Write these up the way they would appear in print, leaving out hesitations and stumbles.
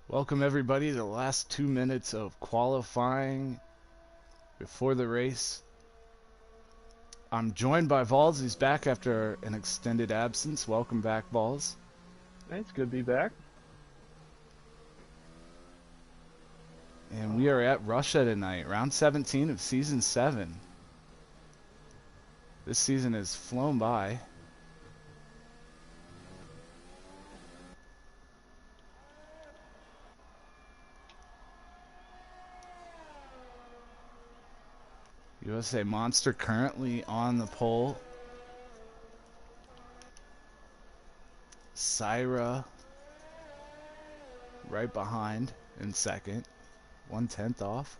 Welcome everybody to the last 2 minutes of qualifying before the race. I'm joined by Vols. He's back after an extended absence. Welcome back, Vols. Hey, it's good to be back. And we are at Russia tonight, round 17 of season 7. This season has flown by. USA Monster currently on the pole. Sirah right behind in second. 1/10 off.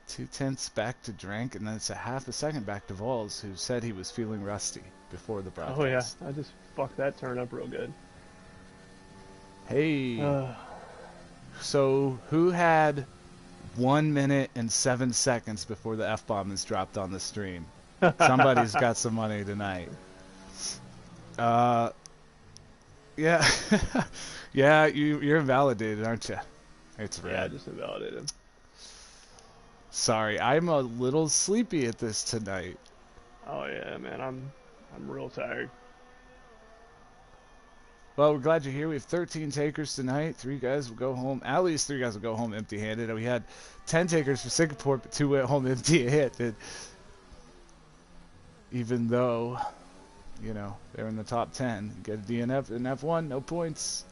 2/10 back to Drank, and then it's a half a second back to Vols, who said he was feeling rusty before the broadcast. Oh yeah, I just fucked that turn up real good. Hey. So who had 1 minute and 7 seconds before the F-bomb is dropped on the stream? Somebody's got some money tonight. Yeah. Yeah, you're invalidated, aren't you? It's red. Yeah, just invalidated. Sorry, I'm a little sleepy at this tonight. Oh yeah, man, I'm real tired. Well, we're glad you're here. We have 13 takers tonight. 3 guys will go home. At least 3 guys will go home empty-handed. We had 10 takers for Singapore, but 2 went home empty-handed. Even though, you know, they're in the top 10. You get a DNF and F1, no points.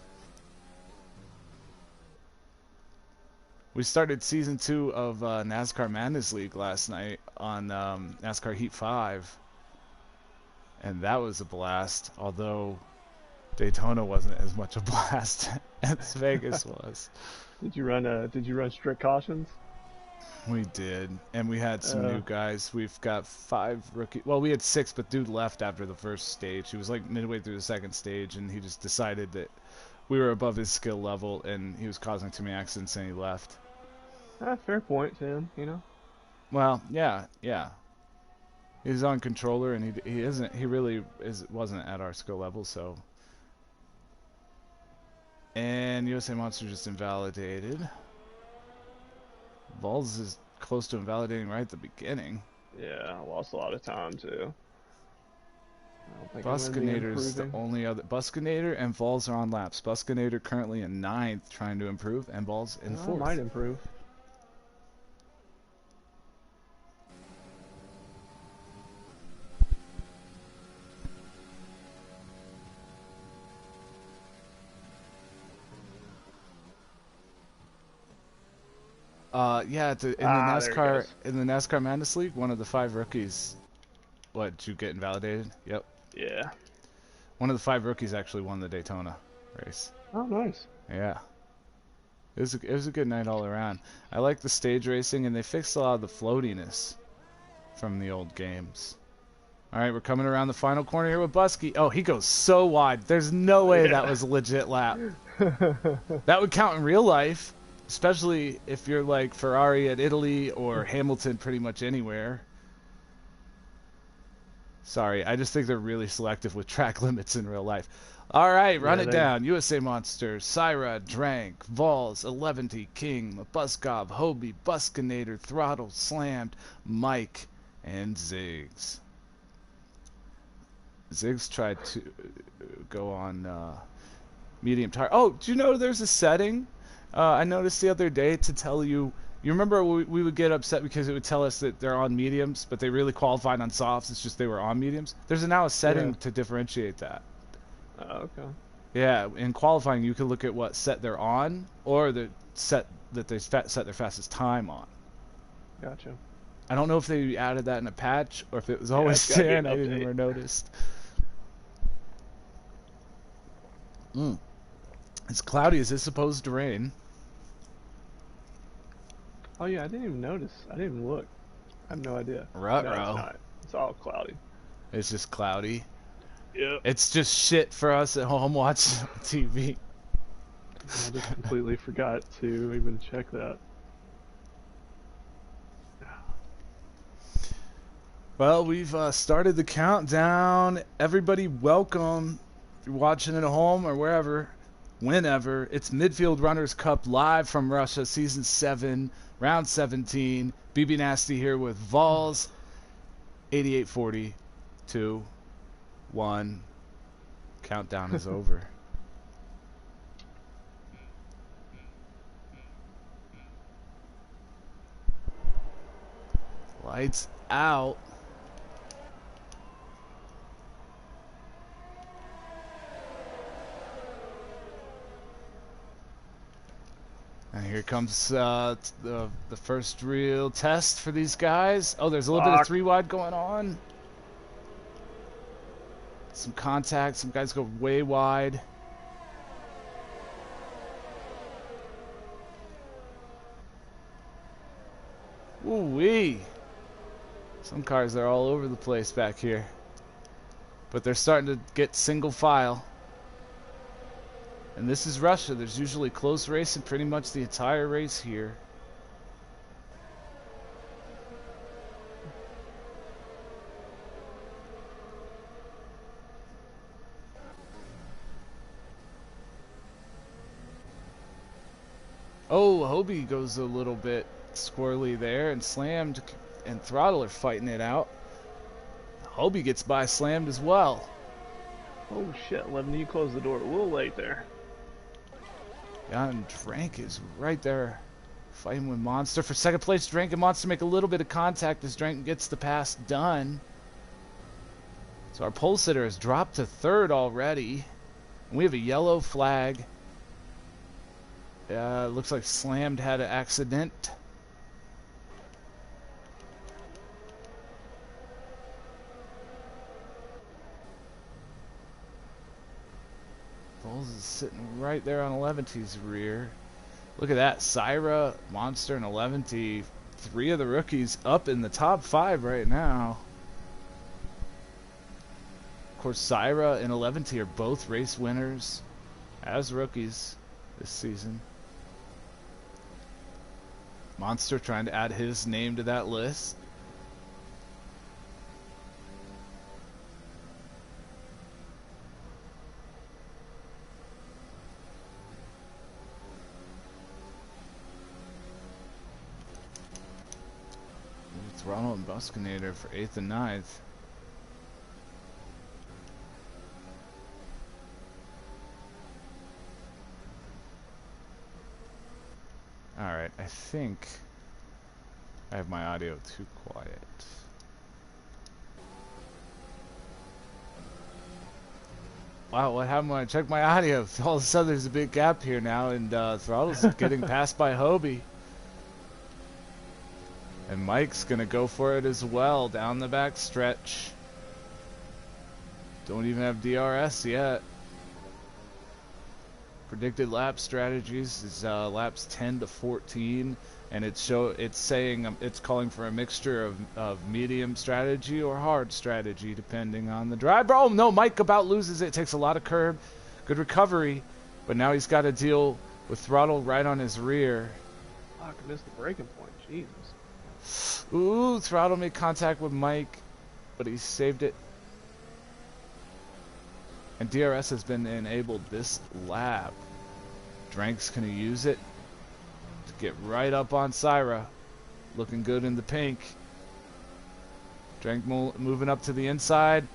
We started Season 2 of NASCAR Madness League last night on NASCAR Heat 5. And that was a blast, although Daytona wasn't as much a blast as Vegas was. Did you run strict cautions? We did, and we had some new guys. We've got 5 rookie. Well, we had 6, but dude left after the first stage. He was like midway through the second stage, and he just decided that we were above his skill level, and he was causing too many accidents, and he left. Fair point, Tim. You know. Well, yeah. He's on controller, and he really wasn't at our skill level, so. And USA Monster just invalidated. Vols is close to invalidating right at the beginning. Yeah, I lost a lot of time too. Buskynator is the only other. Buskynator and Vols are on laps. Buskynator currently in 9th, trying to improve, and Vols in 4th. Might improve. Yeah, in the NASCAR Madness League, one of the 5 rookies. What, did you get invalidated? Yep. Yeah. One of the 5 rookies actually won the Daytona race. Oh, nice. Yeah. It was a good night all around. I like the stage racing, and they fixed a lot of the floatiness from the old games. All right, we're coming around the final corner here with Busky. Oh, he goes so wide. There's no way that was a legit lap. That would count in real life. Especially if you're like Ferrari at Italy or Hamilton pretty much anywhere. Sorry, I just think they're really selective with track limits in real life. All right, run it down. USA Monster, Sirah, Drank, Vols, 11T, King, mabbuskov, Hobie, Buskynator, Throttle, Slammed, Mike, and Ziggs. Ziggs tried to go on medium tire. Oh, do you know there's a setting? I noticed the other day to tell you. You remember we would get upset because it would tell us that they're on mediums, but they really qualified on softs. It's just they were on mediums. There's now a setting to differentiate that. Oh, okay. Yeah, in qualifying, you can look at what set they're on or the set that they set their fastest time on. Gotcha. I don't know if they added that in a patch or if it was always there and I didn't ever notice. It's cloudy. Is this supposed to rain? Oh yeah, I didn't even notice. I didn't even look. I have no idea. Ruh-roh. No, it's not. It's all cloudy. It's just cloudy. Yep. It's just shit for us at home watching TV. I just completely forgot to even check that. Well, we've started the countdown. Everybody welcome. If you're watching at home or wherever, whenever. It's Midfield Runners Cup live from Russia, Season 7, Round 17. BB Nasty here with Vols. 88-40, 2, 1. Countdown is over. Lights out. And here comes the first real test for these guys. Oh, there's a little bit of 3 wide going on. Some contact. Some guys go way wide. Woo-wee. Some cars are all over the place back here. But they're starting to get single file. And this is Russia. There's usually close racing pretty much the entire race here. Oh, Hobie goes a little bit squirrely there, and Slammed and Throttle are fighting it out. Hobie gets by Slammed as well. Oh shit, Levin, you closed the door a little late there. Yeah, and Drank is right there fighting with Monster. For second place, Drank and Monster make a little bit of contact as Drank gets the pass done. So our pole sitter has dropped to 3rd already. And we have a yellow flag. Looks like Slammed had an accident. Bulls is sitting right there on 11T's rear. Look at that. Sirah, Monster, and 11T. 3 of the rookies up in the top 5 right now. Of course, Sirah and 11T are both race winners as rookies this season. Monster trying to add his name to that list. Throttle and Buskynator for 8th and 9th. Alright, I think I have my audio too quiet. Wow, what happened when I checked my audio? All of a sudden there's a big gap here now, and Throttle's getting passed by Hobie. And Mike's gonna go for it as well down the back stretch. Don't even have DRS yet. Predicted lap strategies is laps 10 to 14, and it's saying it's calling for a mixture of medium strategy or hard strategy depending on the driver. Oh no, Mike about loses it. Takes a lot of curb. Good recovery, but now he's got to deal with Throttle right on his rear. Fuck, I missed the braking point. Jesus. Ooh, Throttle made contact with Mike, but he saved it. And DRS has been enabled this lap. Drank's gonna use it to get right up on Sirah. Looking good in the pink. Drank moving up to the inside.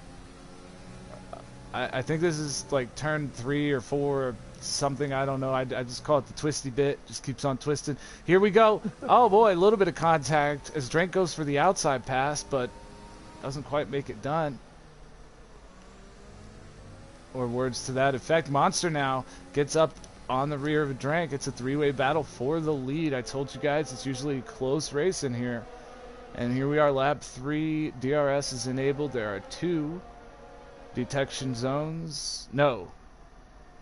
I think this is like turn 3 or 4 or something. I don't know. I just call it the twisty bit. Just keeps on twisting. Here we go. Oh boy, a little bit of contact as Drank goes for the outside pass, but doesn't quite make it done. Or words to that effect. Monster now gets up on the rear of Drank. It's a 3-way battle for the lead. I told you guys it's usually close race in here. And here we are, lap 3. DRS is enabled. There are 2 detection zones. No.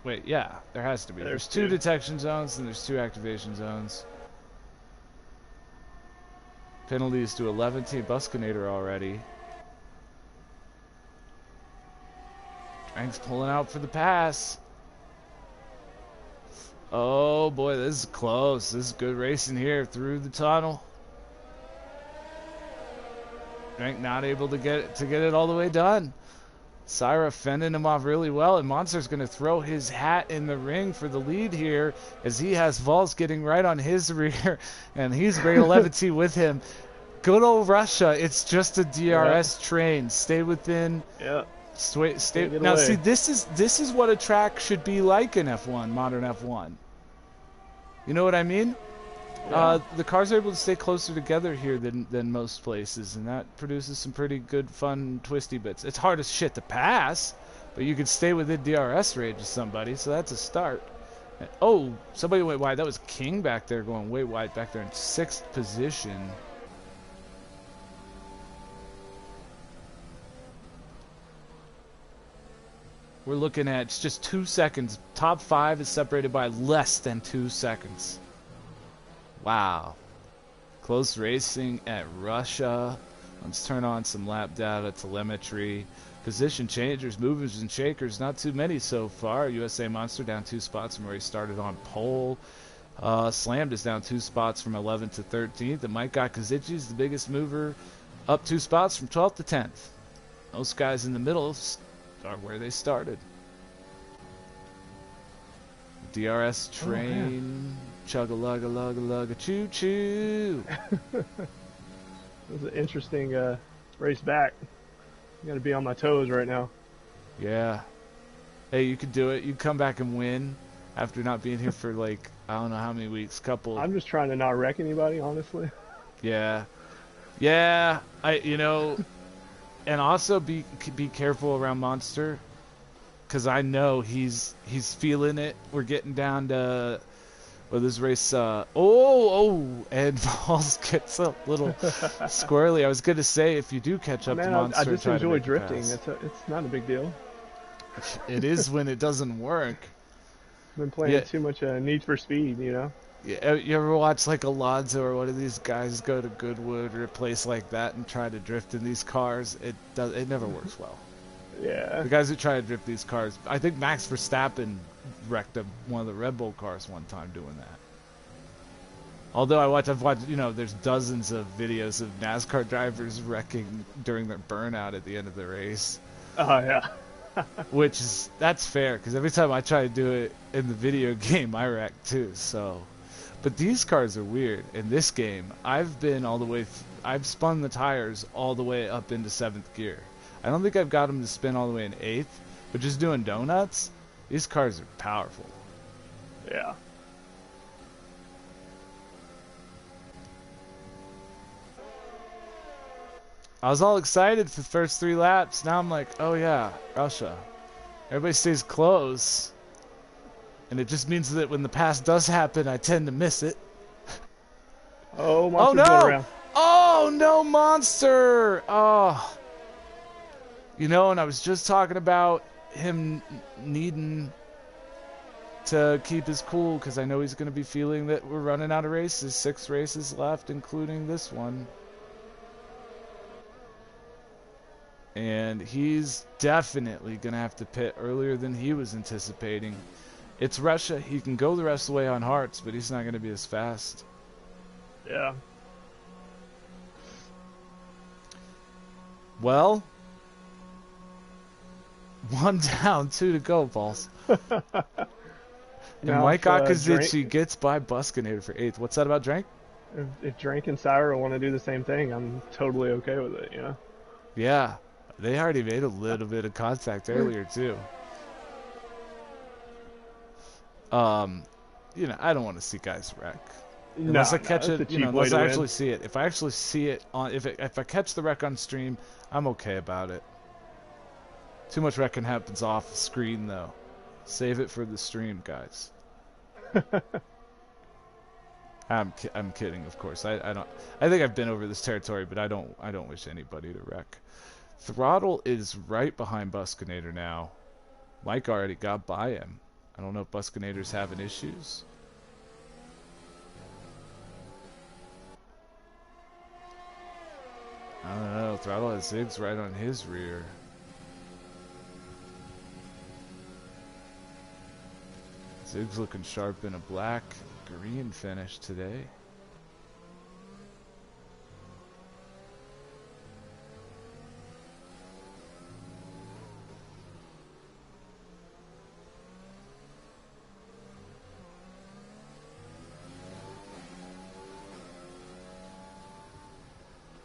Wait, yeah, there has to be. There's 2 detection zones and there's 2 activation zones. Penalties to 11T Buskynator already. Drank's pulling out for the pass. Oh boy, this is close. This is good racing here through the tunnel. Drank not able to get it all the way done. Sirah fending him off really well, and Monster's going to throw his hat in the ring for the lead here as he has Vols getting right on his rear, and he's ready to levity with him. Good old Russia. It's just a DRS train. Stay within. Yeah. Stay. Now, see, this is what a track should be like in F1, modern F1. You know what I mean? Yeah. The cars are able to stay closer together here than most places, and that produces some pretty good, fun, twisty bits. It's hard as shit to pass, but you can stay within DRS range of somebody, so that's a start. And, oh, somebody went wide. That was King back there going way wide back there in 6th position. We're looking at just 2 seconds. Top 5 is separated by less than 2 seconds. Wow. Close racing at Russia. Let's turn on some lap data, telemetry. Position changers, movers, and shakers. Not too many so far. USA Monster down 2 spots from where he started on pole. Slammed is down 2 spots from 11th to 13th. And Mike Kazici is the biggest mover, up 2 spots from 12th to 10th. Those guys in the middle are where they started. DRS train. Chug-a-lug-a-lug-a-lug-a choo-choo. It was an interesting race back. I gotta be on my toes right now. Yeah. Hey, you could do it. You come back and win after not being here for like, I don't know how many weeks, couple. I'm just trying to not wreck anybody, honestly. Yeah. Yeah. And also be careful around Monster, because I know he's feeling it. We're getting down to this race. And Balls gets a little squirrely. I was gonna say, if you do catch up to Monster, I just enjoy drifting. It's not a big deal. It is when it doesn't work. I've been playing too much Need for Speed, you know. Yeah, you ever watch like Alonso or one of these guys go to Goodwood or a place like that and try to drift in these cars? It never works well. Yeah. The guys who try to drift these cars, I think Max Verstappen wrecked one of the Red Bull cars one time doing that. Although I've watched, there's dozens of videos of NASCAR drivers wrecking during their burnout at the end of the race. Oh yeah. That's fair, because every time I try to do it in the video game, I wreck too. So, but these cars are weird. In this game, I've spun the tires all the way up into 7th gear. I don't think I've got them to spin all the way in 8th, but just doing donuts, these cars are powerful. Yeah. I was all excited for the first 3 laps. Now I'm like, oh yeah, Russia. Everybody stays close. And it just means that when the pass does happen, I tend to miss it. Oh, Monster's going around. Oh, no, Monster! Oh. And I was just talking about him needing to keep his cool, because I know he's going to be feeling that we're running out of races. 6 races left, including this one. And he's definitely going to have to pit earlier than he was anticipating. It's Russia. He can go the rest of the way on hards, but he's not going to be as fast. Yeah. Well, 1 down, 2 to go, Balls. And Mike Akazici gets by Buskynator for 8th. What's that about Drank? If Drank and Sirah want to do the same thing, I'm totally okay with it, Yeah. They already made a little bit of contact earlier, too. I don't want to see guys wreck. Unless I catch it, unless I actually see it. If I actually see it if I catch the wreck on stream, I'm okay about it. Too much wrecking happens off screen, though. Save it for the stream, guys. I'm kidding, of course. I think I've been over this territory, but I don't wish anybody to wreck. Throttle is right behind Buskynator now. Mike already got by him. I don't know if Buskynator's having issues. I don't know. Throttle has Ziggs right on his rear. Ziggs looking sharp in a black green finish today.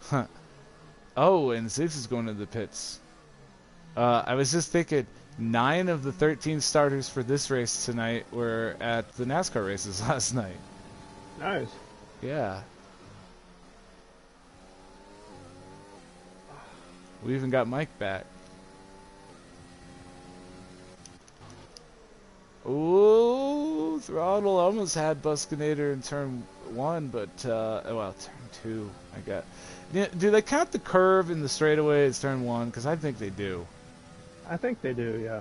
Huh. Oh, and Ziggs is going to the pits. I was just thinking, 9 of the 13 starters for this race tonight were at the NASCAR races last night. Nice. Yeah. We even got Mike back. Ooh, Throttle almost had Buskynator in turn 1, but, well, turn 2, I got. Yeah, do they count the curve in the straightaway as turn 1? Because I think they do. I think they do, yeah.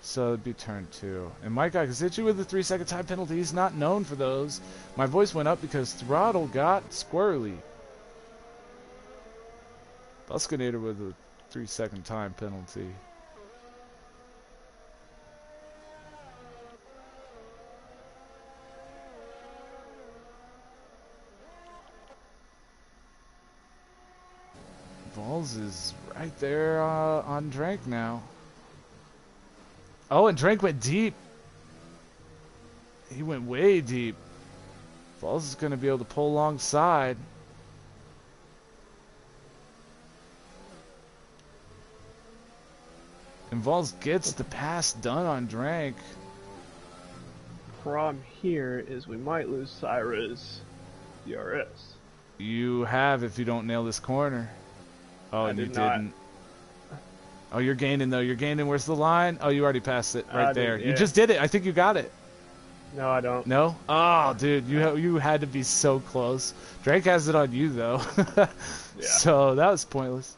So it'd be turn 2. And Mike got Kazuchi with the 3-second time penalty. He's not known for those. My voice went up because Throttle got squirrely. Buskynator with a 3-second time penalty. Balls is right there on Drank now. Oh, and Drank went deep. He went way deep. Balls is going to be able to pull alongside. And Balls gets the pass done on Drank. Problem here is we might lose Sirah's DRS. You have if you don't nail this corner. Oh, and you didn't. Oh, you're gaining, though. You're gaining. Where's the line? Oh, you already passed it right there. Yeah. You just did it. I think you got it. No, I don't. No? Oh, dude, you had to be so close. Drake has it on you, though. Yeah. So that was pointless.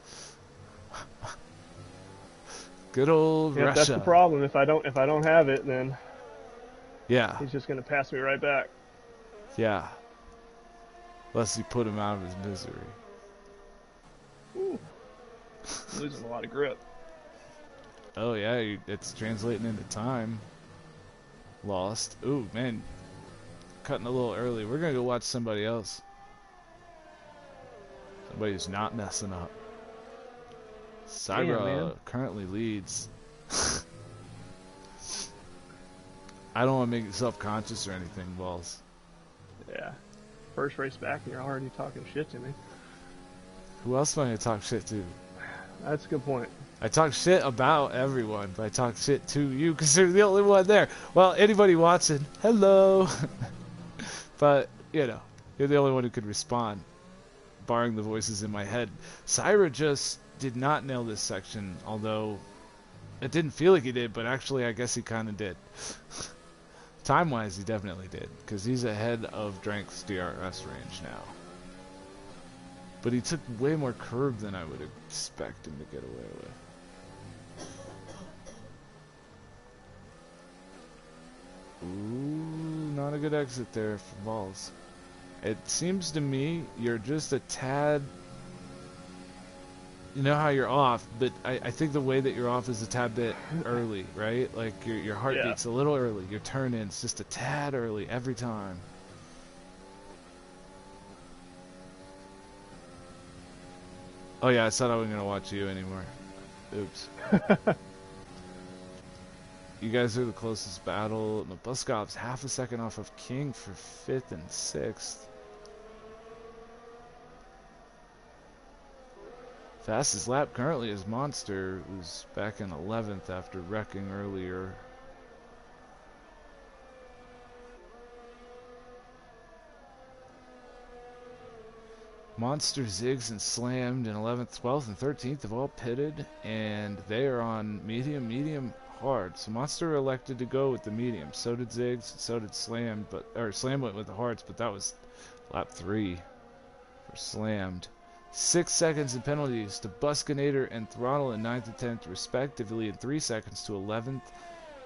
Good old Russia. That's the problem. If I don't have it, then yeah, he's just gonna pass me right back. Yeah. Unless you put him out of his misery. Ooh. Losing a lot of grip. Oh yeah, it's translating into time. Lost. Ooh, man. Cutting a little early. We're gonna go watch somebody else. Somebody who's not messing up. Sirah currently leads. I don't want to make you self-conscious or anything, Balls. Yeah. First race back and you're already talking shit to me. Who else am I going to talk shit to? That's a good point. I talk shit about everyone, but I talk shit to you because you're the only one there. Well, anybody watching, hello. But, you know, you're the only one who could respond, barring the voices in my head. Sirah just did not nail this section, although it didn't feel like he did, but actually I guess he kind of did. Time-wise, he definitely did, because he's ahead of Drank's DRS range now. But he took way more curb than I would expect him to get away with. Ooh, not a good exit there for Balls. It seems to me you're just a tad... You know how you're off, but I think the way that you're off is a tad bit early, right? Like your heartbeat's a little early. Your turn-in's just a tad early every time. Oh yeah, I said I wasn't going to watch you anymore. Oops. You guys are the closest battle. Mabuskov's half a second off of King for 5th and 6th. Fastest lap currently is Monster, who's back in 11th after wrecking earlier. Monster, Ziggs, and Slammed in 11th, 12th, and 13th have all pitted, and they are on medium, medium, hard. So Monster elected to go with the medium. So did Ziggs, so did Slammed, Slam went with the hards, but that was lap 3 for Slammed. 6 seconds in penalties to Buskynator and Throttle in 9th and 10th respectively, and 3 seconds to 11th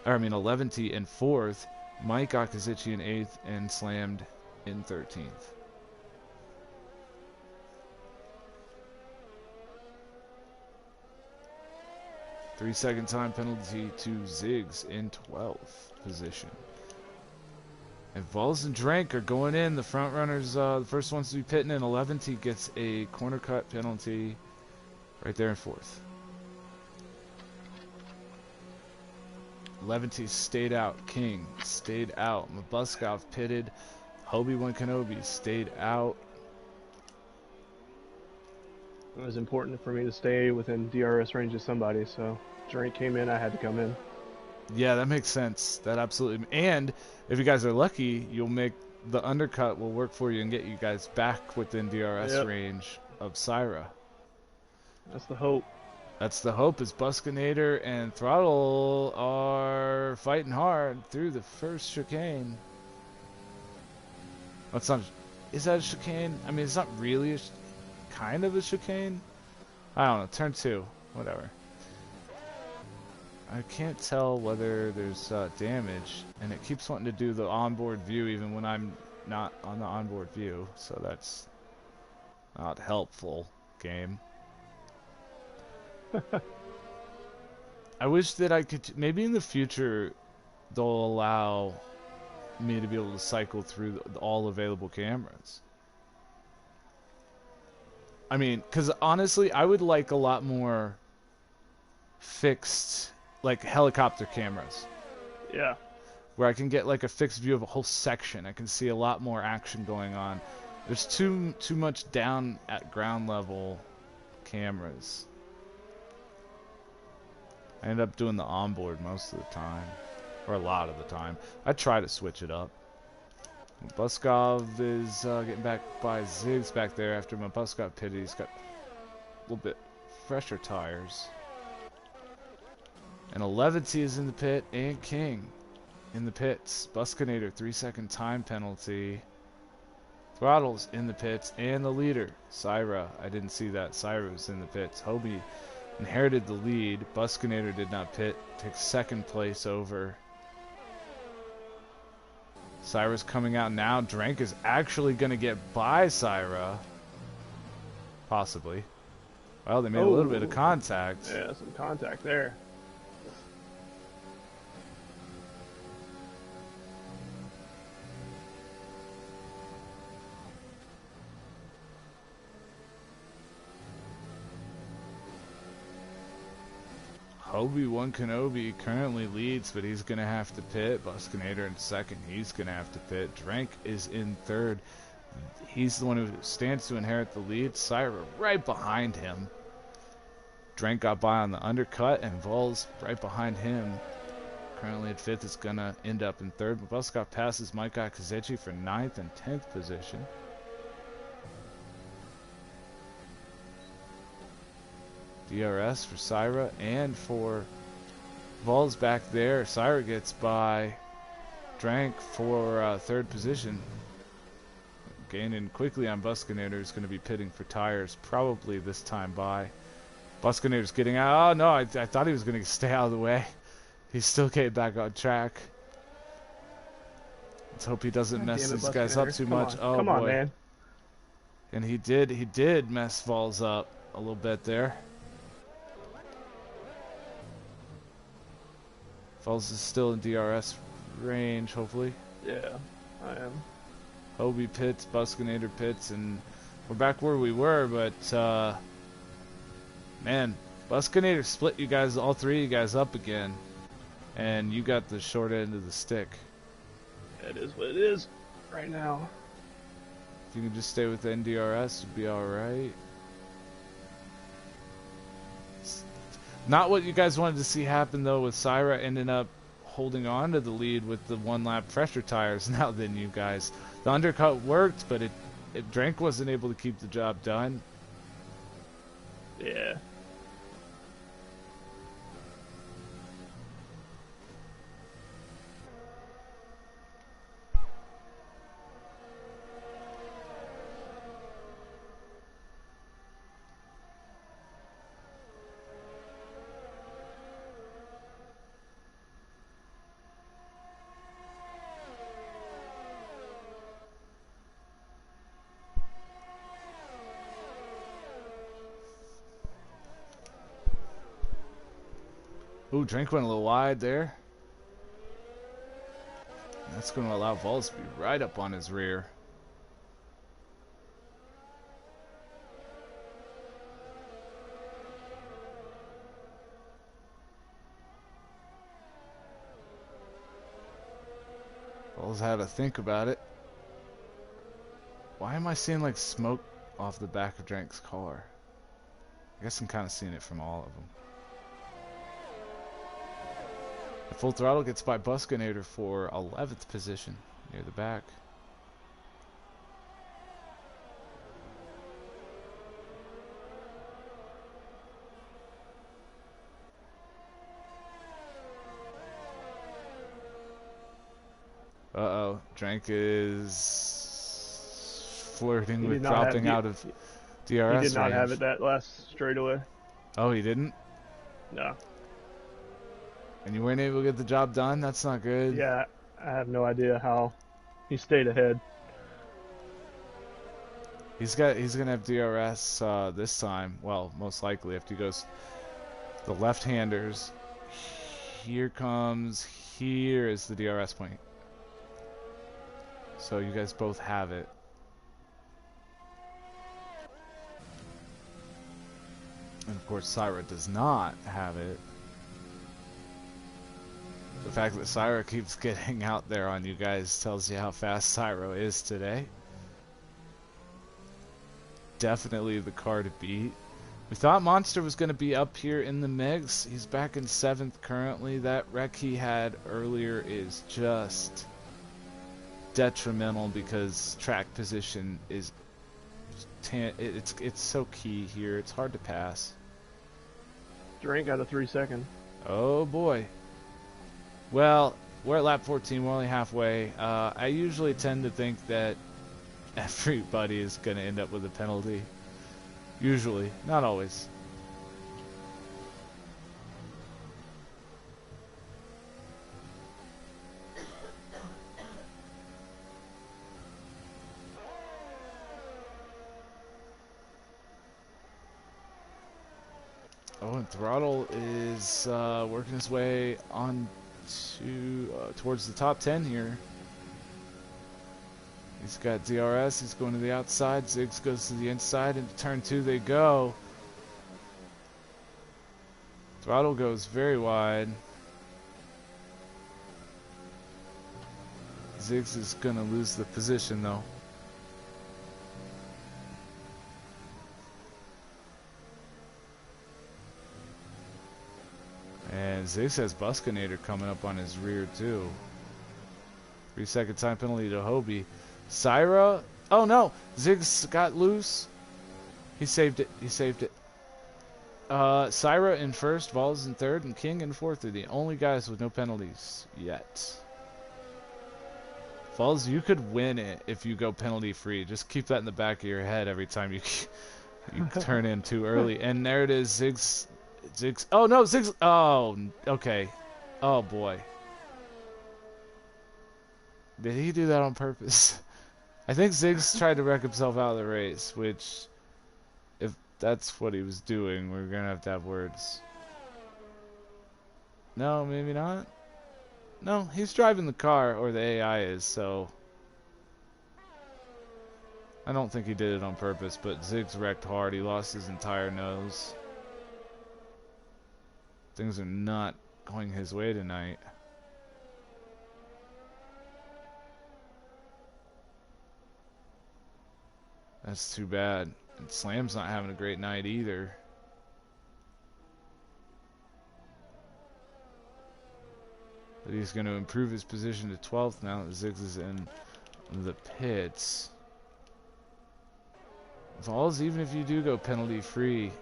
and 4th. Mike Akazici in 8th and Slammed in 13th. Three-second time penalty to Ziggs in 12th position. And Vols and Drank are going in. The front runners, the first ones to be pitting in 11th. He gets a corner cut penalty right there in 4th. 11th stayed out. King stayed out. Mabbuskov pitted. Obi-Wan Kenobi stayed out. It was important for me to stay within DRS range of somebody, so Drake came in, I had to come in. Yeah, that makes sense. That absolutely. And if you guys are lucky, you'll make the undercut will work for you and get you guys back within DRS Yep, range of Sirah. that's the hope. That's the hope. Is Buskynator and Throttle are fighting hard through the first chicane. That's not. Is that a chicane? I mean, it's not really a kind of a chicane. I don't know. Turn 2. Whatever. I can't tell whether there's damage, and it keeps wanting to do the onboard view even when I'm not on the onboard view, so that's not helpful, game. I wish that I could, maybe in the future they'll allow me to be able to cycle through all available cameras. I mean, because honestly, I would like a lot more fixed, like helicopter cameras. Yeah. Where I can get like a fixed view of a whole section. I can see a lot more action going on. There's too much down at ground level cameras. I end up doing the onboard most of the time, or a lot of the time. I try to switch it up. Mabbuskov is getting back by Ziggs back there after Mabbuskov pitted. He's got a little bit fresher tires. And 11T is in the pit, and King in the pits. Buskynator, 3-second time penalty. Throttle's in the pits, and the leader, Sirah. I didn't see that. Sirah was in the pits. Hobie inherited the lead. Buskynator did not pit. Takes second place over. Sirah's coming out now. Drank is actually going to get by Sirah. Possibly. Well, they made a little bit of contact. Yeah, some contact there. Obi-Wan Kenobi currently leads, but he's going to have to pit. Buskynator in second. He's going to have to pit. Drank is in third. He's the one who stands to inherit the lead. Sirah right behind him. Drank got by on the undercut, and Vol's right behind him. Currently at fifth. Is going to end up in third. Mabbuskov passes Micah Kazechi for 9th and 10th position. DRS for Sirah and for Vol's back there. Sirah gets by Drank for third position. Gaining quickly on Buskynator, who's going to be pitting for tires probably this time by. Buskynator's getting out. Oh no, I thought he was going to stay out of the way. He's still getting back on track. Let's hope he doesn't mess these guys up too much. Oh Come boy. on, man. And he did mess Vol's up a little bit there. Vols is still in DRS range, hopefully. Yeah, I am. Hobie pits, Buskynator pits, and we're back where we were, but man, Buskynator split you guys, all three of you guys up again, and you got the short end of the stick. It is what it is right now. If you can just stay within DRS, you'd be alright. Not what you guys wanted to see happen, though, with Sirah ending up holding on to the lead with the one-lap pressure tires now than you guys. The undercut worked, but it Drank wasn't able to keep the job done. Yeah. Ooh, Drank went a little wide there. That's going to allow Vols to be right up on his rear. Vols had to think about it. Why am I seeing like smoke off the back of Drank's car? I guess I'm kind of seeing it from all of them. The Full Throttle gets by Buskynator for 11th position near the back. Uh-oh, Drank is flirting with dropping out of DRS He did not range. have it that last straightaway. Oh, he didn't? No. And you weren't able to get the job done? That's not good. Yeah, I have no idea how he stayed ahead. He's gonna have DRS this time. Well, most likely if he goes the left-handers. Here is the DRS point. So you guys both have it. And of course Sirah does not have it. The fact that Sirah keeps getting out there on you guys tells you how fast Sirah is today. Definitely the car to beat. We thought Monster was going to be up here in the mix. He's back in 7th currently. That wreck he had earlier is just detrimental because track position is it's so key here. It's hard to pass. Drink got a 3-second. Oh boy. Well, we're at lap 14. We're only halfway. I usually tend to think that everybody is going to end up with a penalty. Usually, not always. Oh, and Throttle is working his way on to towards the top 10 here. He's got DRS, he's going to the outside, Ziggs goes to the inside, and turn 2 they go. Throttle goes very wide. Ziggs is going to lose the position though. And Ziggs has Buskynator coming up on his rear too. 3-second time penalty to Hobie. Sirah, oh no, Ziggs got loose. He saved it, he saved it. Sirah in 1st, Vols in 3rd, and King in 4th are the only guys with no penalties yet. Vols, you could win it if you go penalty free. Just keep that in the back of your head every time you turn in too early. And there it is, Ziggs, oh no, Ziggs, oh, okay. Oh boy. Did he do that on purpose? I think Ziggs tried to wreck himself out of the race, which, if that's what he was doing, we're going to have words. No, maybe not. No, he's driving the car, or the AI is, so I don't think he did it on purpose, but Ziggs wrecked hard. He lost his entire nose. Things are not going his way tonight. That's too bad. And Slam's not having a great night either. But he's going to improve his position to 12th now that Ziggs is in the pits. Vols, even if you do go penalty free,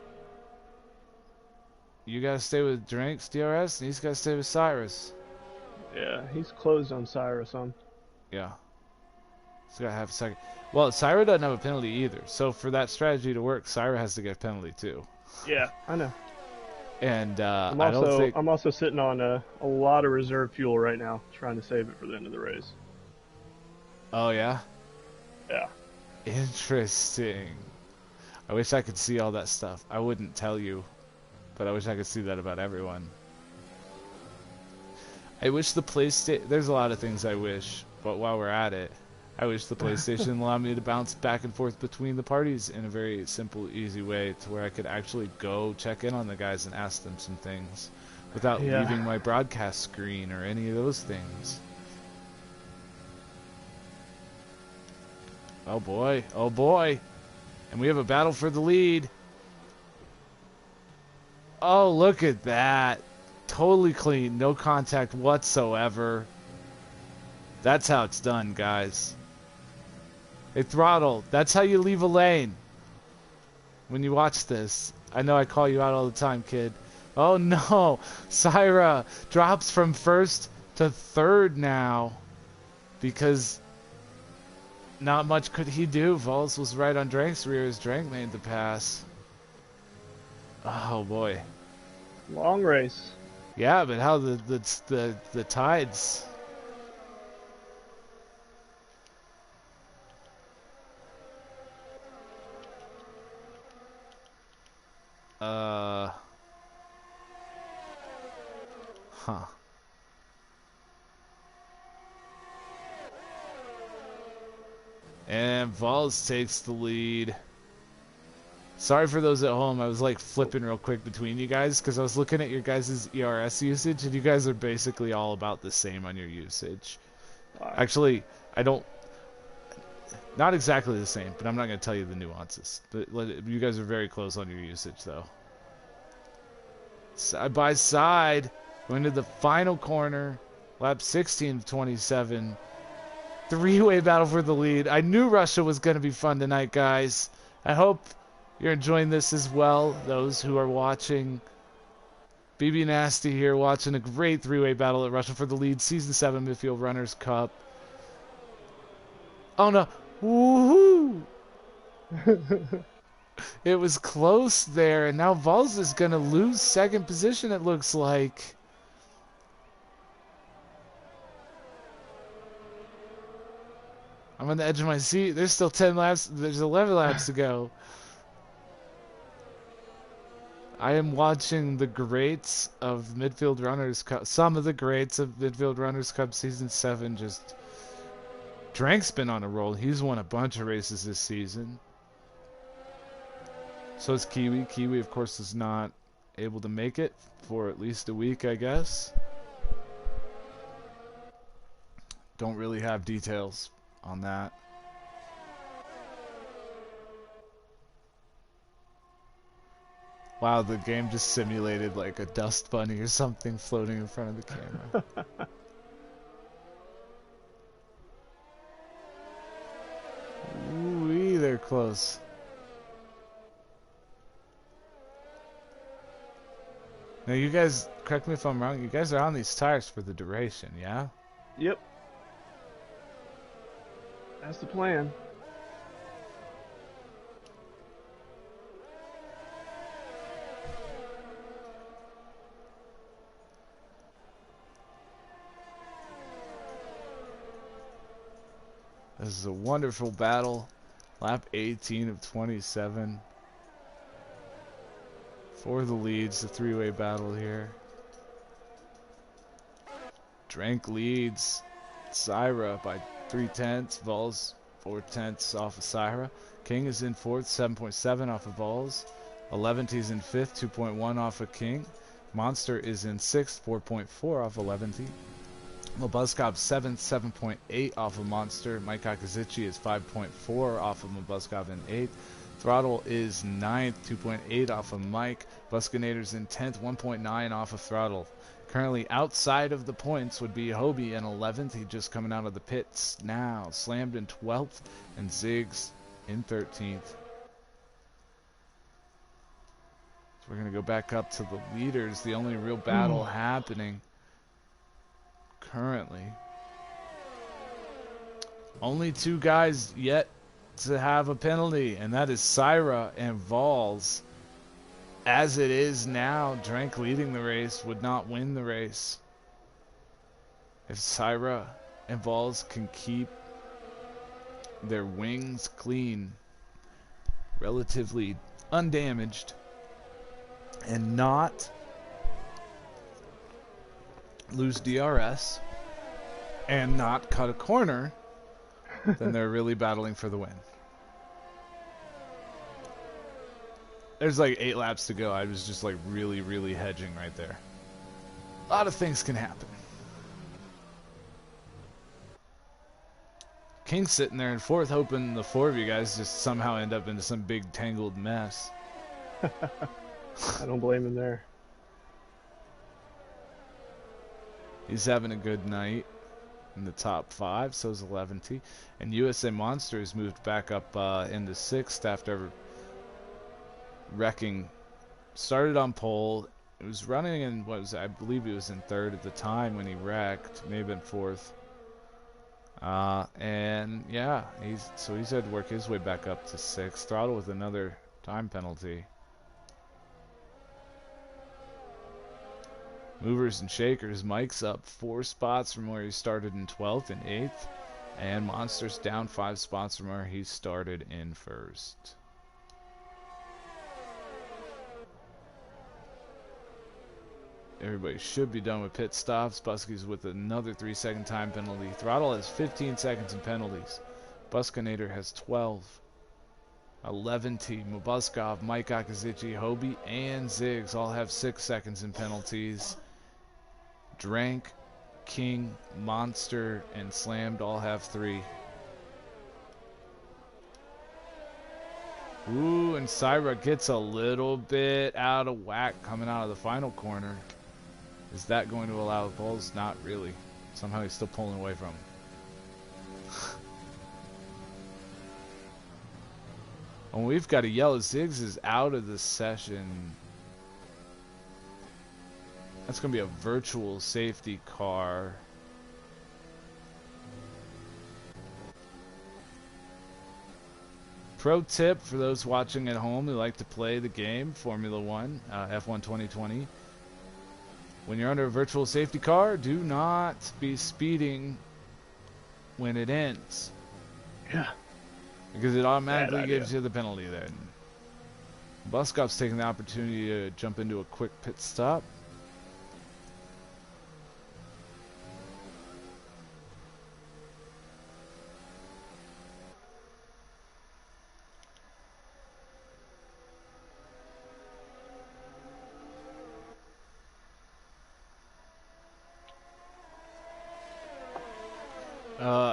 you got to stay with Drank's DRS and he's got to stay with Cyrus. Yeah, he's closed on Sirah some. Yeah. He's got to have a second. Well, Sirah doesn't have a penalty either. So for that strategy to work, Sirah has to get a penalty too. Yeah, I know. And I'm I don't think... I'm also sitting on a lot of reserve fuel right now, trying to save it for the end of the race. Oh, yeah? Yeah. Interesting. I wish I could see all that stuff. I wouldn't tell you, but I wish I could see that about everyone. I wish the PlayStation... There's a lot of things I wish, but while we're at it, I wish the PlayStation allowed me to bounce back and forth between the parties in a very simple, easy way to where I could actually go check in on the guys and ask them some things without leaving my broadcast screen or any of those things. Oh boy, oh boy. And we have a battle for the lead. Oh, look at that. Totally clean. No contact whatsoever. That's how it's done, guys. Hey, Throttle, that's how you leave a lane. When you watch this. I know I call you out all the time, kid. Oh, no. Sirah drops from first to third now. Because not much could he do. Vols was right on Drank's rear as Drank made the pass. Oh, boy. Long race. Yeah, but how the tides... Huh. And Vols takes the lead. Sorry for those at home. I was like flipping real quick between you guys because I was looking at your guys' ERS usage, and you guys are basically all about the same on your usage. Actually, I don't... Not exactly the same, but I'm not going to tell you the nuances. But you guys are very close on your usage, though. Side by side, going to the final corner, lap 16 of 27. Three-way battle for the lead. I knew Russia was going to be fun tonight, guys. I hope you're enjoying this as well, those who are watching. BB Nasty here, watching a great three-way battle at Russia for the lead. Season 7 Midfield Runners Cup. Oh, no. Woohoo! It was close there, and now Vols is going to lose second position, it looks like. I'm on the edge of my seat. There's still 10 laps. There's 11 laps to go. I am watching the greats of Midfield Runners Cup. Some of the greats of Midfield Runners Cup Season 7 just... Drank's been on a roll. He's won a bunch of races this season. So is Kiwi. Kiwi, of course, is not able to make it for at least a week, I guess. Don't really have details on that. Wow, the game just simulated like a dust bunny or something floating in front of the camera. Ooh, they're close. Now you guys, correct me if I'm wrong, you guys are on these tires for the duration, yeah? Yep. That's the plan. This is a wonderful battle. Lap 18 of 27. For the leads, the three-way battle here. Drank leads Sirah by 3/10. Vols 4/10 off of Sirah. King is in fourth, 7.7 off of Vols. 11th is in fifth, 2.1 off of King. Monster is in sixth, 4.4 off 11th. mabbuskov 7th, 7.8 off of Monster. Mike Akazici is 5.4 off of mabbuskov in 8th. Throttle is 9th, 2.8 off of Mike. Buskynator's in 10th, 1.9 off of Throttle. Currently outside of the points would be Hobie in 11th. He just coming out of the pits now. Slammed in 12th and Ziggs in 13th. So we're going to go back up to the leaders. The only real battle happening currently. Only two guys yet to have a penalty, and that is Sirah and Vols. As it is now, Drank leading the race would not win the race. If Sirah and Vols can keep their wings clean, relatively undamaged, and not lose DRS, and not cut a corner, then they're really battling for the win. There's like 8 laps to go. I was just like really, really hedging right there. A lot of things can happen. King's sitting there in fourth, hoping the four of you guys just somehow end up into some big tangled mess. I don't blame him there. He's having a good night in the top 5, so is 11T. And USA Monster has moved back up into 6th after wrecking. Started on pole. It was running in, I believe he was in 3rd at the time when he wrecked. May have been 4th. And yeah, he's had to work his way back up to 6th. Throttle with another time penalty. Movers and shakers. Mike's up 4 spots from where he started in 12th and 8th. And Monster's down 5 spots from where he started in 1st. Everybody should be done with pit stops. Busky's with another 3-second time penalty. Throttle has 15 seconds in penalties. Buskynator has 12. 11T, mabbuskov, Mike Akazici, Hobie, and Ziggs all have 6 seconds in penalties. Drank, King, Monster, and Slammed all have 3. Ooh, and Sirah gets a little bit out of whack coming out of the final corner. Is that going to allow balls? Not really. Somehow he's still pulling away from him. And we've got a yellow. Ziggs is out of the session. That's going to be a virtual safety car. Pro tip for those watching at home who like to play the game, Formula 1, F1 2020. When you're under a virtual safety car, do not be speeding when it ends. Yeah. Because it automatically gives you the penalty then. Buskov's taking the opportunity to jump into a quick pit stop.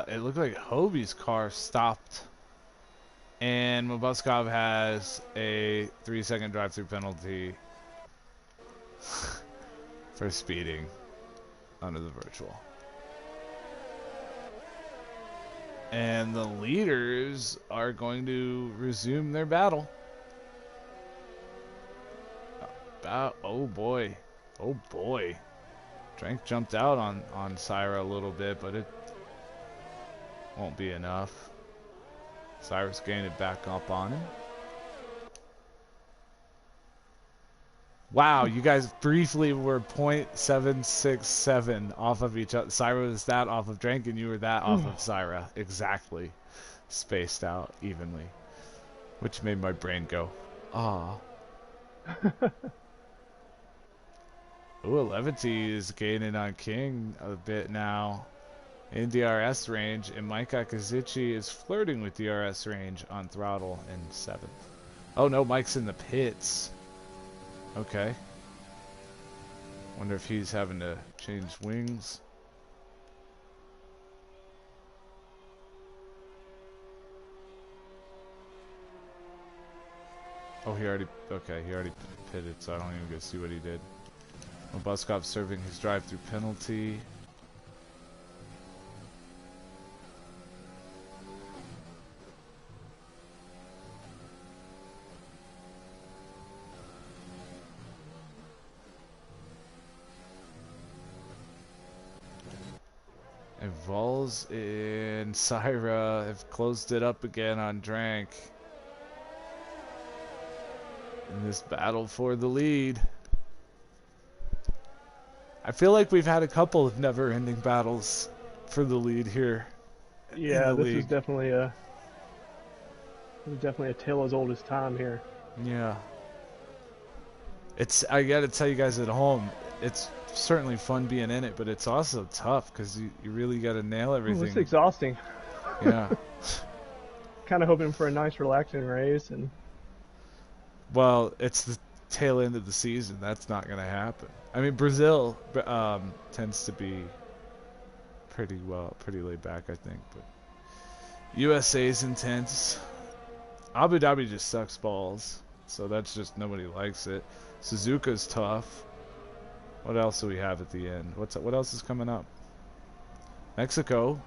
It looked like Hobie's car stopped. And mabbuskov has a 3-second drive-through penalty for speeding under the virtual. And the leaders are going to resume their battle. Oh boy. Oh boy. Drank jumped out on Sirah a little bit, but it won't be enough. Cyrus gained it back up on him. Wow, you guys briefly were .767 off of each other. Sirah was that off of Drank, and you were that off of Sirah. Exactly. Spaced out evenly. Which made my brain go, ah. Ooh, 11T is gaining on King a bit now. In DRS range, and Mike Akazici is flirting with DRS range on Throttle in 7th. Oh no, Mike's in the pits. Okay. Wonder if he's having to change wings. Oh, he already pitted, so I don't even get to see what he did. mabbuskov serving his drive-through penalty. And Vols and Sirah have closed it up again on Drank. In this battle for the lead. I feel like we've had a couple of never-ending battles for the lead here. Yeah, this is definitely a tale as old as time here. Yeah. I gotta tell you guys at home, it's certainly fun being in it, but it's also tough because you really gotta nail everything. It's exhausting. Yeah. Kind of hoping for a nice relaxing race, and well, it's the tail end of the season. That's not gonna happen. I mean, Brazil tends to be pretty laid back, I think, but USA's intense. Abu Dhabi just sucks balls, so that's just nobody likes it. Suzuka's tough. What else do we have at the end? What else is coming up? Mexico.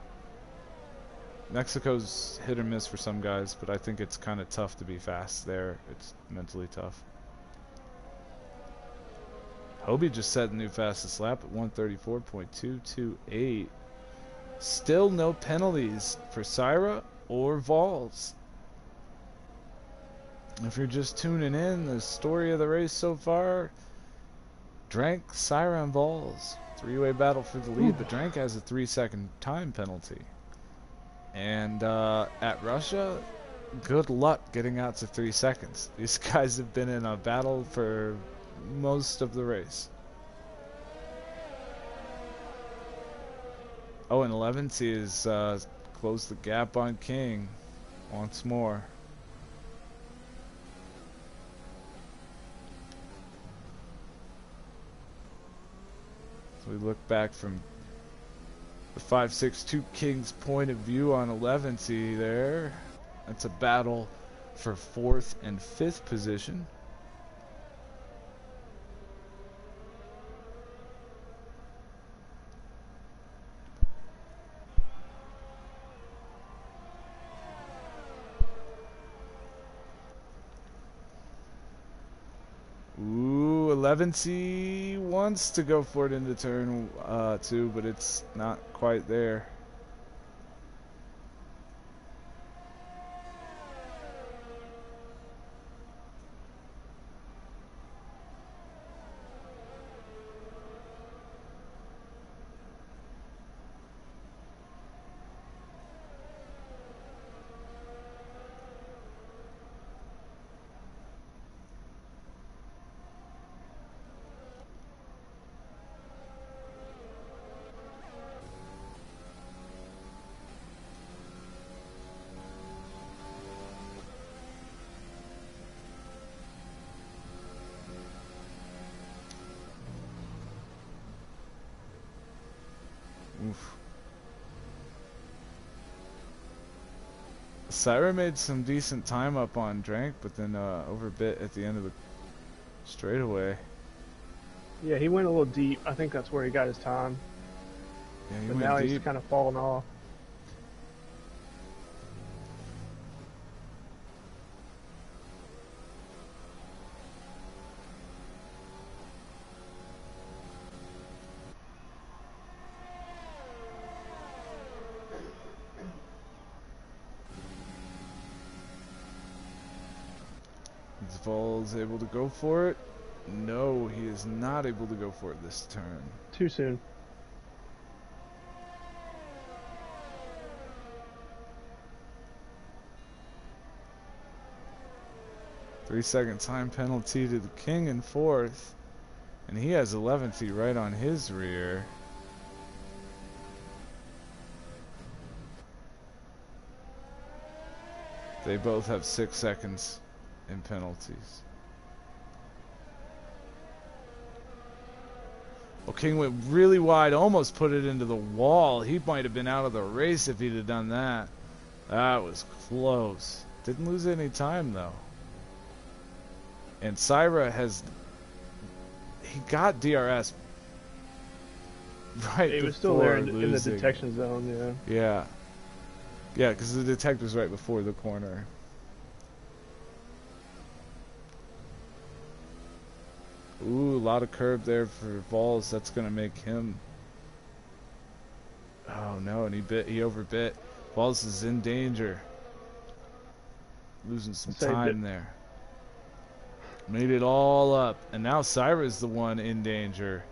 Mexico's hit or miss for some guys, but I think it's kind of tough to be fast there. It's mentally tough. Hobie just set a new fastest lap at 134.228. Still no penalties for Sirah or Vols. If you're just tuning in, the story of the race so far, Drank, Sirah, and Vols. Three-way battle for the lead, but Drank has a 3-second time penalty. And at Russia, good luck getting out to 3 seconds. These guys have been in a battle for most of the race. Oh, and 11C has closed the gap on King once more. So we look back from the 5-6-2 King's point of view on 11C there. That's a battle for 4th and 5th position. Ooh, 11C wants to go for it into turn 2, but it's not quite there. Oof. Sirah made some decent time up on Drank, but then overbit at the end of the straightaway. Yeah, he went a little deep. I think that's where he got his time. Yeah, he But went now deep. he's kind of falling off. Is Vols able to go for it? No, he is not able to go for it this turn. Too soon. Three-second time penalty to the King in 4th. And he has 11th right on his rear. They both have 6 seconds in penalties. Well, King went really wide, almost put it into the wall. He might have been out of the race if he'd have done that. That was close. Didn't lose any time, though. And Sirah has... He got DRS right He before was still there in the losing. detection zone, yeah. Yeah. Yeah, because the detector's right before the corner. Ooh, a lot of curb there for Vols. That's going to make him... Oh, no, and he overbit. Vols is in danger. Losing some time there. Made it all up. And now Sirah's the one in danger.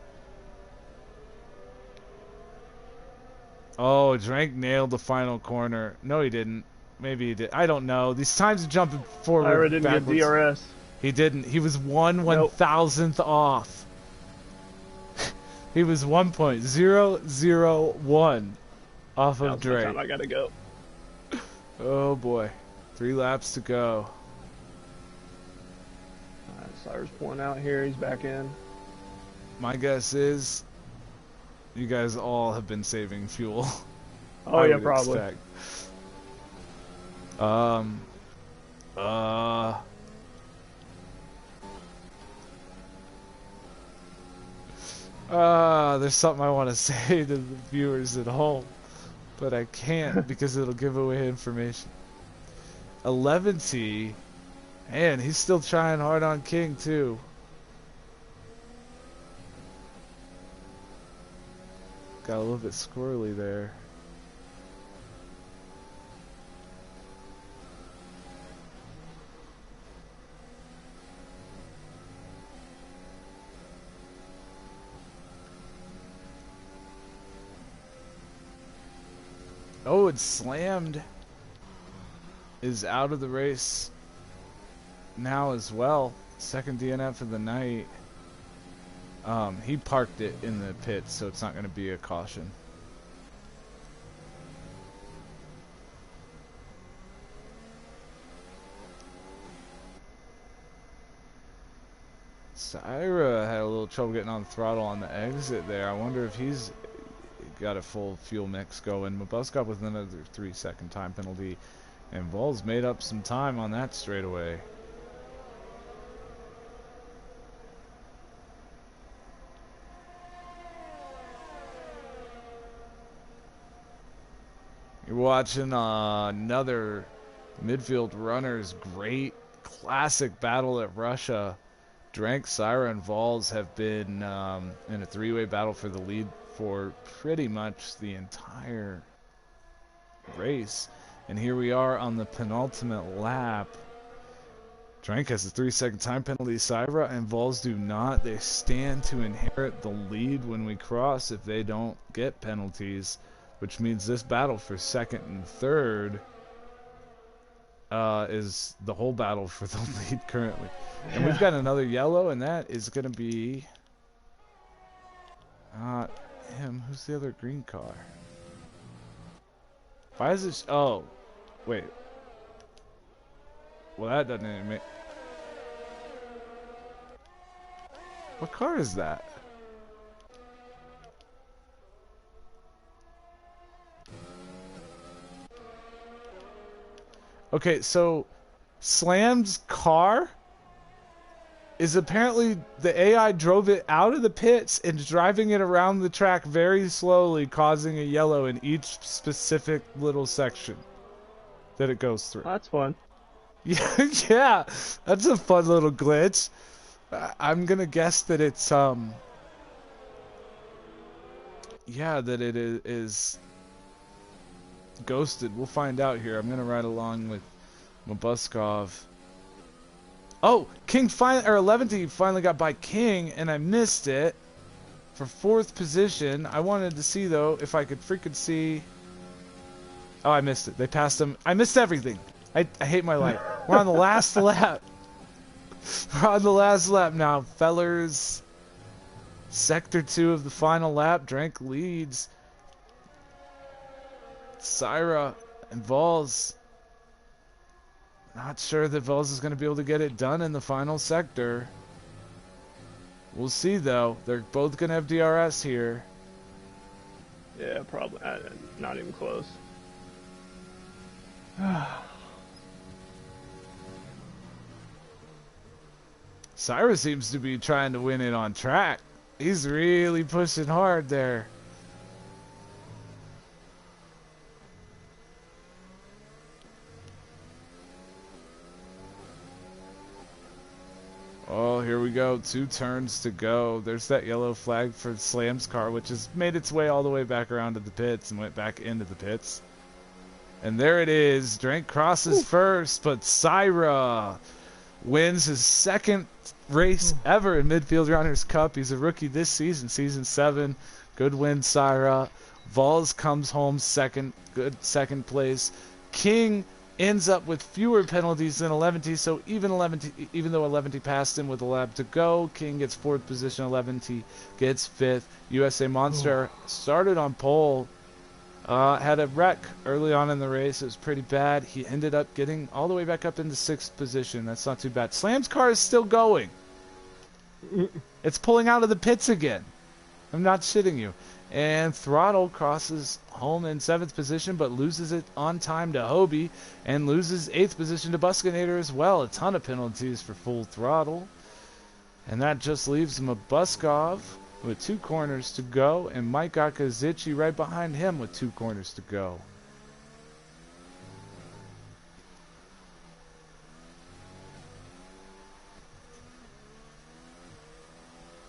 Oh, Drank nailed the final corner. No, he didn't. Maybe he did. I don't know. These times are jumping forward. Sirah didn't backwards. get DRS. He didn't. He was 1/1000th off. He was 1.001 off of Drake. I gotta go. Oh boy, 3 laps to go. Alright, Sirah's pulling out here. He's back in. My guess is you guys all have been saving fuel. Oh yeah, probably. Expect. There's something I want to say to the viewers at home, but I can't because it'll give away information. 11T, man, he's still trying hard on King too. Got a little bit squirrely there. Oh, it's slammed. Is out of the race now as well. Second DNF of the night. He parked it in the pits, so it's not going to be a caution. Sirah had a little trouble getting on throttle on the exit there. I wonder if he's got a full fuel mix going. Mabbuskov with another 3-second time penalty. And Vols made up some time on that straightaway. You're watching another Midfield Runners great classic battle at Russia. Drank, Sirah, and Vols have been in a three-way battle for the lead for pretty much the entire race. And here we are on the penultimate lap. Drank has a 3-second time penalty. Sirah and Vols do not. They stand to inherit the lead when we cross if they don't get penalties, which means this battle for second and third is the whole battle for the lead currently. And we've got another yellow, and that is going to be not him. Who's the other green car? Why is this? Oh, wait. Well, that doesn't even make... What car is that? Okay, so Slam's car is apparently the AI drove it out of the pits and driving it around the track very slowly, causing a yellow in each specific little section that it goes through. That's fun. Yeah, yeah, that's a fun little glitch. I'm gonna guess that it's yeah, that it is ghosted. We'll find out here. I'm gonna ride along with Mabbuskov. Oh, King finally, or 11T finally got by King, and I missed it for 4th position. I wanted to see though if I could freaking see. Oh, I missed it. They passed him. I missed everything. I hate my life. We're on the last lap. We're on the last lap now, fellers. Sector 2 of the final lap. Drank leads. Sirah and Vols. Not sure that Vols is going to be able to get it done in the final sector. We'll see though. They're both going to have DRS here. Yeah, probably. Not even close. Sirah seems to be trying to win it on track. He's really pushing hard there. Oh, here we go. 2 turns to go. There's that yellow flag for Slam's car, which has made its way all the way back around to the pits and went back into the pits. And there it is. Drank crosses first, but Sirah wins his 2nd race ever in Midfield Runners Cup. He's a rookie this season, season 7. Good win, Sirah. Vols comes home 2nd, good 2nd place. King ends up with fewer penalties than 11T, so even though 11T passed him with a lap to go, King gets 4th position, 11T gets 5th. USA Monster started on pole. Had a wreck early on in the race. It was pretty bad. He ended up getting all the way back up into 6th position. That's not too bad. Slam's car is still going. It's pulling out of the pits again. I'm not shitting you. And Throttle crosses home in 7th position, but loses it on time to Hobie, and loses 8th position to Buskynator as well. A ton of penalties for Full Throttle. And that just leaves Mabbuskov with 2 corners to go, and Mike Akazici right behind him with 2 corners to go.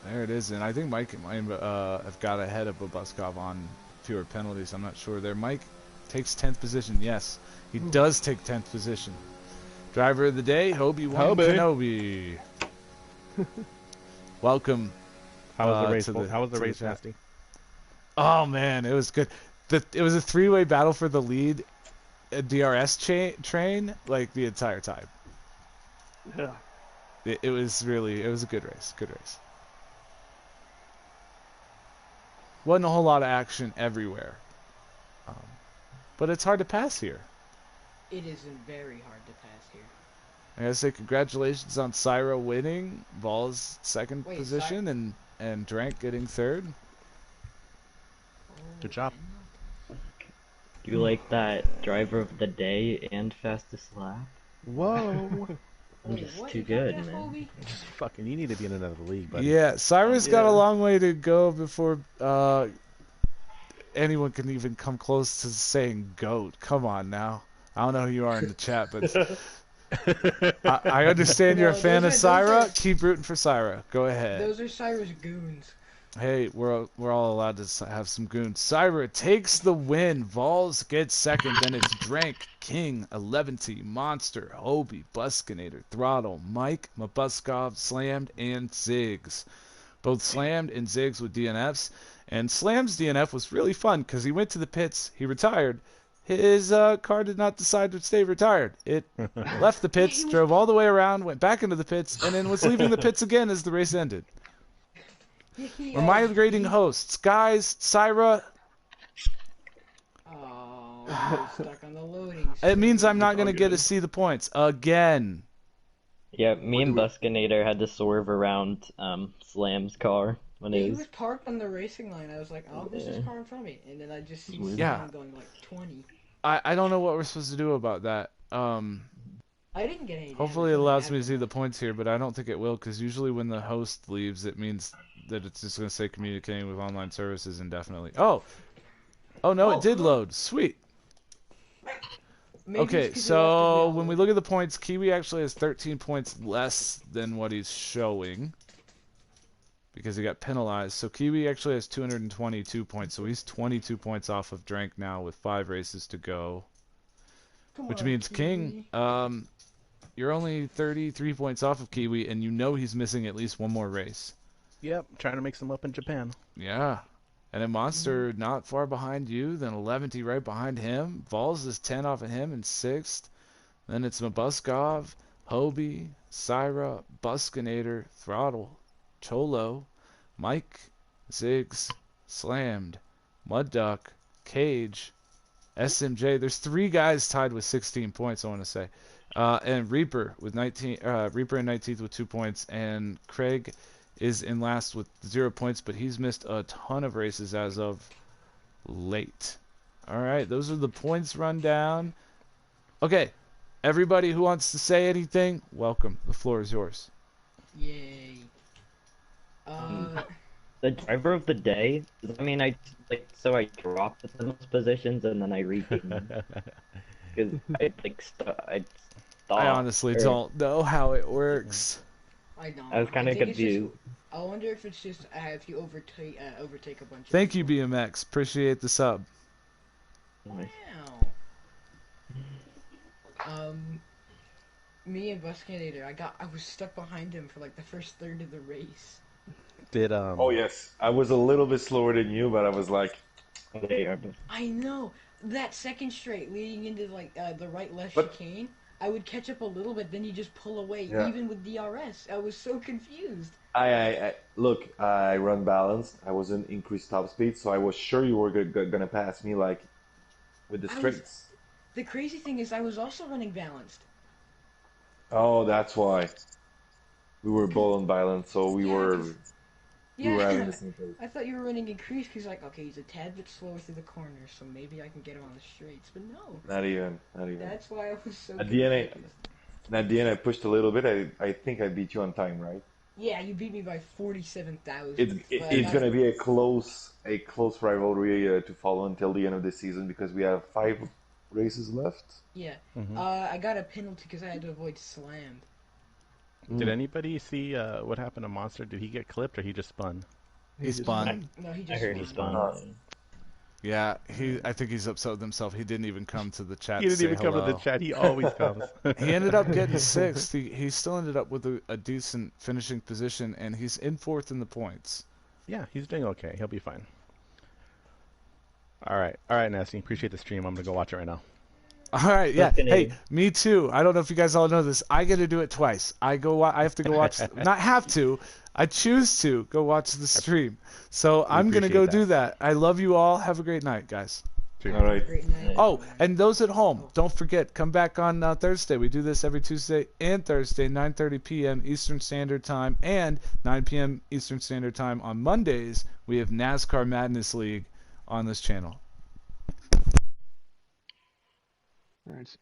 There it is, and I think Mike might have got ahead of Mabbuskov on fewer penalties. I'm not sure there. Mike takes 10th position. Yes, he does take 10th position. Driver of the day, Hobie Kenobi. Welcome. How was the race? How was the race, Nasty? Oh man, it was good. It was a 3-way battle for the lead. A DRS train like the entire time. Yeah. It was a good race. Good race. Wasn't a whole lot of action everywhere. But it's hard to pass here. It isn't very hard to pass here. I gotta say congratulations on Sirah winning, Vols second position, and Drank getting third. Good job. Do you like that driver of the day and fastest lap? Whoa. I'm just too good, man. Just fucking, you need to be in another league, buddy. Yeah, Sirah's got a long way to go before anyone can even come close to saying GOAT. Come on now. I don't know who you are in the chat, but I understand you're a fan of Sirah. Keep rooting for Sirah. Go ahead. Those are Sirah's goons. Hey, we're all allowed to have some goons. Sirah takes the win. Vols gets second. Then it's Drank, King, 11T, Monster, Hobie, Buskynator, Throttle, Mike, Mabbuskov, Slammed, and Ziggs. Both Slammed and Ziggs with DNFs. And Slam's DNF was really fun because he went to the pits. He retired. His car did not decide to stay retired. It left the pits, drove all the way around, went back into the pits, and then was leaving the pits again as the race ended. We're migrating hosts. Guys, Sirah. Oh, we're stuck on the loading screen. It means I'm not going to get to see the points again. Yeah, me and Buskynator had to swerve around Slam's car when He was parked on the racing line. I was like, oh, there's this car in front of me. And then I just see Slam going like 20. I don't know what we're supposed to do about that. I didn't get any damage. Hopefully it allows me to see the points here, but I don't think it will, because usually when the host leaves, it means that it's just going to say communicating with online services indefinitely. Oh no, it did load. Sweet. Okay, so when we look at the points, Kiwi actually has 13 points less than what he's showing because he got penalized. So Kiwi actually has 222 points, so he's 22 points off of Drank now with 5 races to go. Which means, King, you're only 33 points off of Kiwi, and you know he's missing at least one more race. Yep, trying to make some up in Japan. Yeah. And then Monster not far behind you, then 11T right behind him. Vols is 10 off of him in 6th. Then it's Mabbuskov, Hobie, Sirah, Buskynator, Throttle, Cholo, Mike, Ziggs, Slammed, Mud Duck, Cage, SMJ. There's 3 guys tied with 16 points, I want to say. And Reaper with 19. Reaper in 19th with 2 points, and Craig is in last with 0 points, but he's missed a ton of races as of late. All right, those are the points rundown. Okay, everybody who wants to say anything, welcome. The floor is yours. Yay. The driver of the day. I mean, I dropped at the most positions and then I regained because I honestly don't know how it works. I don't. I was kind of confused. I wonder if it's just if you overtake a bunch. Thank you, BMX. Appreciate the sub. Wow. Me and Buskynator, I was stuck behind him for like the first third of the race. Oh yes, I was a little bit slower than you, but I was like. I know that second straight leading into like the right-left chicane. I would catch up a little bit, then you just pull away, even with DRS. I was so confused. Look, I run balanced. I was in increased top speed, so I was sure you were gonna pass me, like, with the straights. The crazy thing is, I was also running balanced. Oh, that's why. We were both unbalanced, so we were having the same pace. I thought you were running increased, because, like, okay, he's a tad bit slower through the corners, so maybe I can get him on the straights, but no. Not even. That's why I was so At the end, I pushed a little bit. I think I beat you on time, right? Yeah, you beat me by 47,000. It's gonna be a close rivalry to follow until the end of the season because we have 5 races left. Yeah. I got a penalty because I had to avoid slammed. Did anybody see what happened to Monster? Did he get clipped or he just spun? He spun. No, he just I heard he spun. Yeah, I think he's upset with himself. He didn't even come to the chat. He didn't even come to hello. the chat. He always comes. He ended up getting 6th. He still ended up with a decent finishing position, and he's in 4th in the points. Yeah, he's doing okay. He'll be fine. All right, Nasty. Appreciate the stream. I'm gonna go watch it right now. All right, yeah. Hey, me too. I don't know if you guys all know this. I get to do it twice. I have to go watch. Not have to. I choose to go watch the stream. So I'm gonna go do that. I love you all. Have a great night, guys. All right. Oh, and those at home, don't forget, come back on Thursday. We do this every Tuesday and Thursday, 9:30 p.m. Eastern Standard Time and 9 p.m. Eastern Standard Time. On Mondays, we have NASCAR Madness League on this channel. All right.